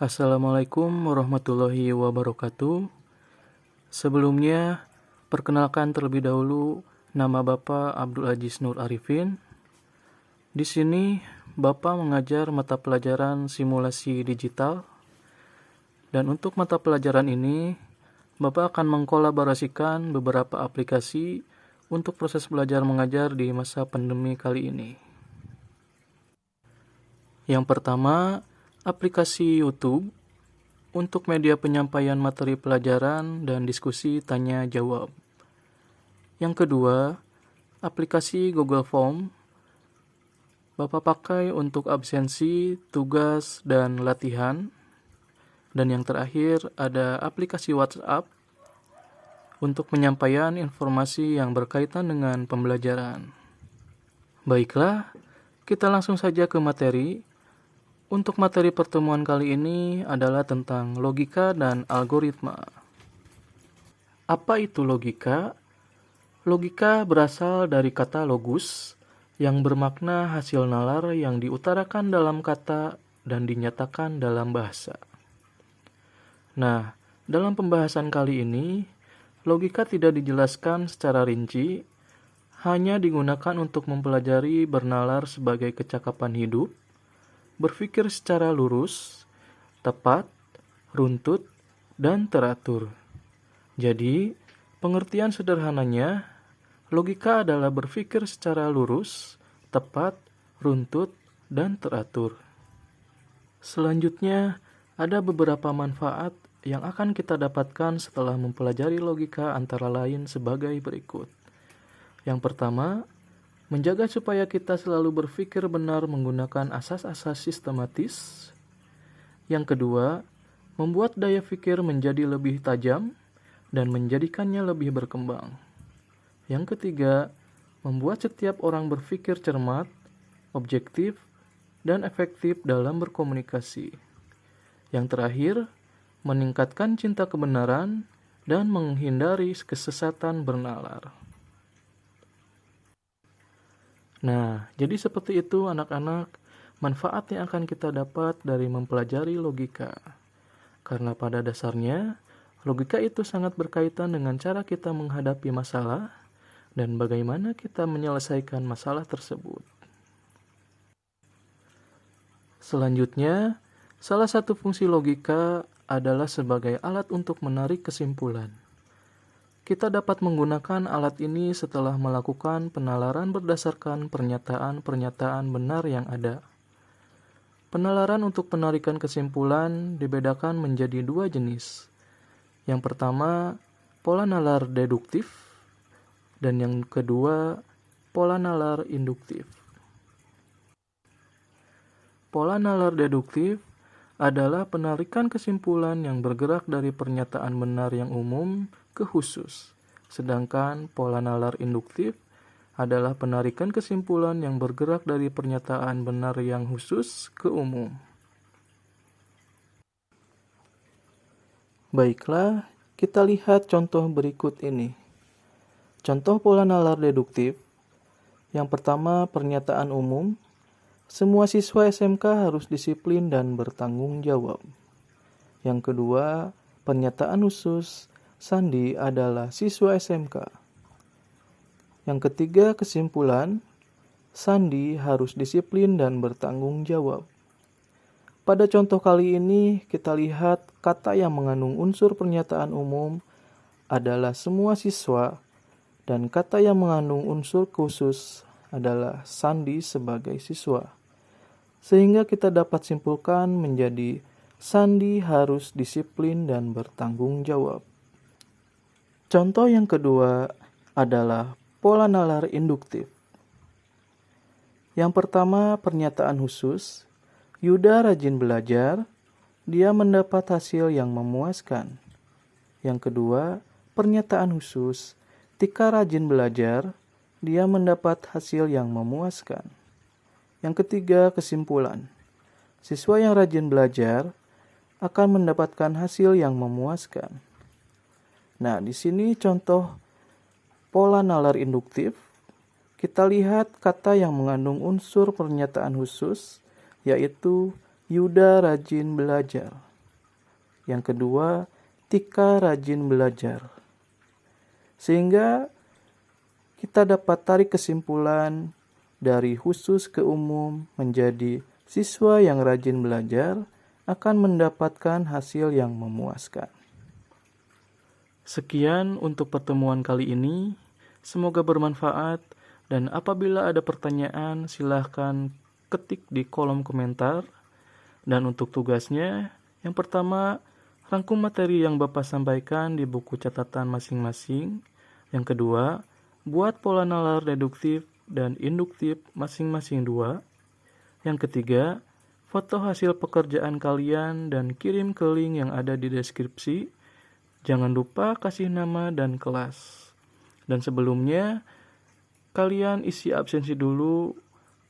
Assalamualaikum warahmatullahi wabarakatuh. Sebelumnya, perkenalkan terlebih dahulu nama Bapak Abdul Aziz Nur Arifin. Di sini, Bapak mengajar mata pelajaran simulasi digital. Dan untuk mata pelajaran ini, Bapak akan mengkolaborasikan beberapa aplikasi untuk proses belajar mengajar di masa pandemi kali ini. Yang pertama, aplikasi YouTube untuk media penyampaian materi pelajaran dan diskusi tanya jawab. Yang kedua, aplikasi Google Form Bapak pakai untuk absensi, tugas, dan latihan. Dan yang terakhir ada aplikasi WhatsApp untuk penyampaian informasi yang berkaitan dengan pembelajaran. Baiklah, kita langsung saja ke materi. Untuk materi pertemuan kali ini adalah tentang logika dan algoritma. Apa itu logika? Logika berasal dari kata logus yang bermakna hasil nalar yang diutarakan dalam kata dan dinyatakan dalam bahasa. Nah, dalam pembahasan kali ini, logika tidak dijelaskan secara rinci, hanya digunakan untuk mempelajari bernalar sebagai kecakapan hidup, berpikir secara lurus, tepat, runtut, dan teratur. Jadi, pengertian sederhananya, logika adalah berpikir secara lurus, tepat, runtut, dan teratur. Selanjutnya, ada beberapa manfaat yang akan kita dapatkan setelah mempelajari logika antara lain sebagai berikut. Yang pertama, menjaga supaya kita selalu berpikir benar menggunakan asas-asas sistematis. Yang kedua, membuat daya pikir menjadi lebih tajam dan menjadikannya lebih berkembang. Yang ketiga, membuat setiap orang berpikir cermat, objektif, dan efektif dalam berkomunikasi. Yang terakhir, meningkatkan cinta kebenaran dan menghindari kesesatan bernalar. Nah, jadi seperti itu anak-anak, manfaat yang akan kita dapat dari mempelajari logika. Karena pada dasarnya, logika itu sangat berkaitan dengan cara kita menghadapi masalah dan bagaimana kita menyelesaikan masalah tersebut. Selanjutnya, salah satu fungsi logika adalah sebagai alat untuk menarik kesimpulan. Kita dapat menggunakan alat ini setelah melakukan penalaran berdasarkan pernyataan-pernyataan benar yang ada. Penalaran untuk penarikan kesimpulan dibedakan menjadi dua jenis. Yang pertama, pola nalar deduktif, dan yang kedua, pola nalar induktif. Pola nalar deduktif adalah penarikan kesimpulan yang bergerak dari pernyataan benar yang umum ke khusus, sedangkan pola nalar induktif adalah penarikan kesimpulan yang bergerak dari pernyataan benar yang khusus ke umum. Baiklah, kita lihat contoh berikut ini. Contoh pola nalar deduktif. Yang pertama, pernyataan umum. Semua siswa SMK harus disiplin dan bertanggung jawab. Yang kedua, pernyataan khusus. Sandi adalah siswa SMK. Yang ketiga, kesimpulan. Sandi harus disiplin dan bertanggung jawab. Pada contoh kali ini, kita lihat kata yang mengandung unsur pernyataan umum adalah semua siswa, dan kata yang mengandung unsur khusus adalah Sandi sebagai siswa. Sehingga kita dapat simpulkan menjadi Sandi harus disiplin dan bertanggung jawab. Contoh yang kedua adalah pola nalar induktif. Yang pertama, pernyataan khusus. Yuda rajin belajar, dia mendapat hasil yang memuaskan. Yang kedua, pernyataan khusus. Tika rajin belajar, dia mendapat hasil yang memuaskan. Yang ketiga, kesimpulan. Siswa yang rajin belajar akan mendapatkan hasil yang memuaskan. Nah, di sini contoh pola nalar induktif. Kita lihat kata yang mengandung unsur pernyataan khusus, yaitu Yuda rajin belajar. Yang kedua, Tika rajin belajar. Sehingga kita dapat tarik kesimpulan dari khusus ke umum menjadi siswa yang rajin belajar akan mendapatkan hasil yang memuaskan. Sekian untuk pertemuan kali ini. Semoga bermanfaat dan apabila ada pertanyaan silahkan ketik di kolom komentar. Dan untuk tugasnya, yang pertama, rangkum materi yang Bapak sampaikan di buku catatan masing-masing. Yang kedua, buat pola nalar deduktif dan induktif masing-masing 2. Yang ketiga, foto hasil pekerjaan kalian dan kirim ke link yang ada di deskripsi. Jangan lupa kasih nama dan kelas. Dan sebelumnya, kalian isi absensi dulu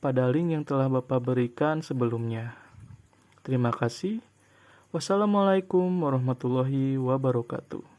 pada link yang telah Bapak berikan sebelumnya. Terima kasih. Wassalamualaikum warahmatullahi wabarakatuh.